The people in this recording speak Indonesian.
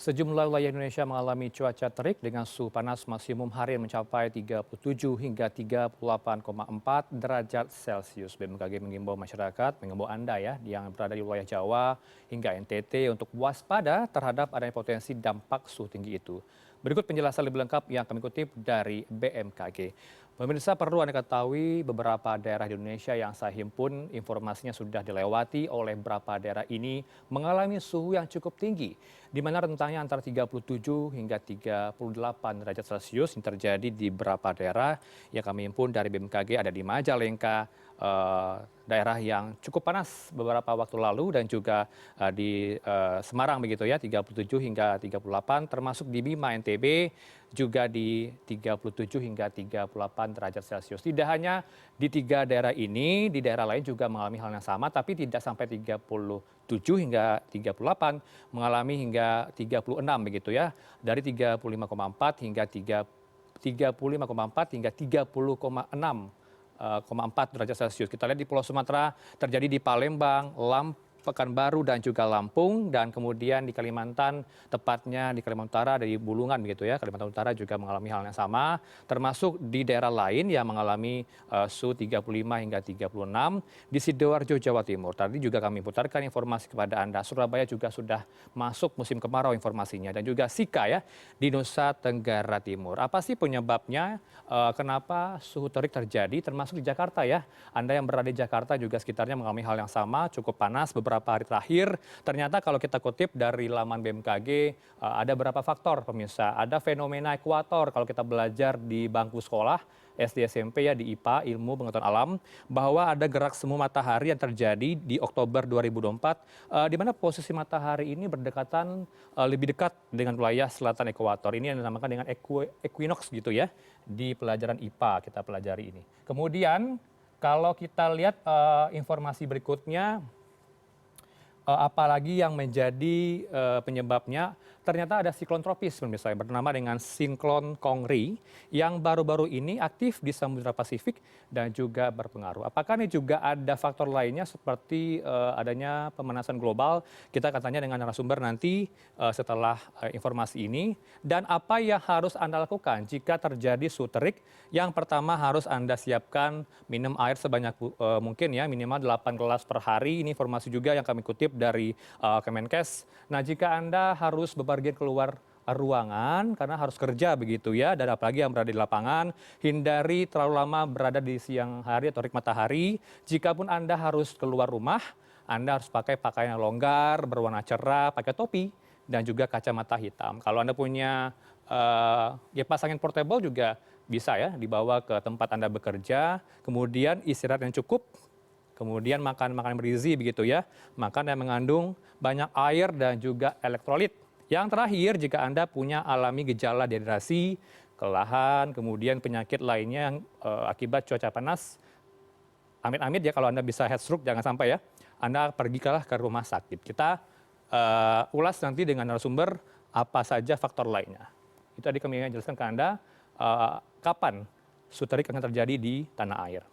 Sejumlah wilayah Indonesia mengalami cuaca terik dengan suhu panas maksimum harian mencapai 37 hingga 38,4 derajat Celcius. BMKG mengimbau masyarakat, mengimbau Anda ya yang berada di wilayah Jawa hingga NTT untuk waspada terhadap adanya potensi dampak suhu tinggi itu. Berikut penjelasan lebih lengkap yang kami kutip dari BMKG. Pemirsa, perlu Anda ketahui beberapa daerah di Indonesia yang saya himpun informasinya sudah dilewati oleh beberapa daerah ini mengalami suhu yang cukup tinggi, di mana rentangnya antara 37 hingga 38 derajat Celcius yang terjadi di beberapa daerah yang kami himpun dari BMKG. Ada di Majalengka, daerah yang cukup panas beberapa waktu lalu, dan juga di Semarang begitu ya, 37 hingga 38, termasuk di Bima NTB juga di 37 hingga 38 derajat Celcius. Tidak hanya di tiga daerah ini, di daerah lain juga mengalami hal yang sama, tapi tidak sampai 37 hingga 38, mengalami hingga 36 begitu ya. Dari 35,4 hingga 35,4 hingga 30,4 derajat Celcius. Kita lihat di Pulau Sumatera terjadi di Palembang, Pekanbaru dan juga Lampung, dan kemudian di Kalimantan, tepatnya di Kalimantan Utara, dari Bulungan begitu ya. Kalimantan Utara juga mengalami hal yang sama, termasuk di daerah lain yang mengalami suhu 35 hingga 36 di Sidoarjo, Jawa Timur. Tadi juga kami putarkan informasi kepada Anda, Surabaya juga sudah masuk musim kemarau informasinya, dan juga Sika ya di Nusa Tenggara Timur. Apa sih penyebabnya? Kenapa suhu terik terjadi, termasuk di Jakarta ya? Anda yang berada di Jakarta juga sekitarnya mengalami hal yang sama, cukup panas beberapa hari terakhir. Ternyata kalau kita kutip dari laman BMKG, ada beberapa faktor pemirsa. Ada fenomena ekuator kalau kita belajar di bangku sekolah SD SMP ya, di IPA, ilmu pengetahuan alam, bahwa ada gerak semu matahari yang terjadi di Oktober 2024, di mana posisi matahari ini berdekatan, lebih dekat dengan wilayah selatan ekuator. Ini yang dinamakan dengan equinox gitu ya, di pelajaran IPA kita pelajari ini. Kemudian kalau kita lihat informasi berikutnya, apalagi yang menjadi penyebabnya, ternyata ada siklon tropis pemirsa yang bernama dengan siklon Kongri yang baru-baru ini aktif di Samudra Pasifik dan juga berpengaruh. Apakah ini juga ada faktor lainnya seperti adanya pemanasan global? Kita akan tanya dengan narasumber nanti setelah informasi ini. Dan apa yang harus Anda lakukan jika terjadi suhu terik? Yang pertama, harus Anda siapkan minum air sebanyak mungkin ya, minimal 8 gelas per hari. Ini informasi juga yang kami kutip dari Kemenkes. Nah, jika Anda harus bepergian keluar ruangan karena harus kerja begitu ya, dan apalagi yang berada di lapangan, hindari terlalu lama berada di siang hari atau terik matahari. Jikapun Anda harus keluar rumah, Anda harus pakai pakaian yang longgar, berwarna cerah, pakai topi, dan juga kacamata hitam. Kalau Anda punya ya pasangan portable juga bisa ya, dibawa ke tempat Anda bekerja, kemudian istirahat yang cukup, kemudian makan makanan bergizi begitu ya, makan yang mengandung banyak air dan juga elektrolit. Yang terakhir, jika Anda punya alami gejala dehidrasi, kelelahan, kemudian penyakit lainnya yang akibat cuaca panas, amit-amit ya kalau Anda bisa heat stroke, jangan sampai ya, Anda pergilah ke rumah sakit. Kita ulas nanti dengan narasumber apa saja faktor lainnya. Itu tadi kami jelaskan ke Anda kapan suhu terik akan terjadi di tanah air.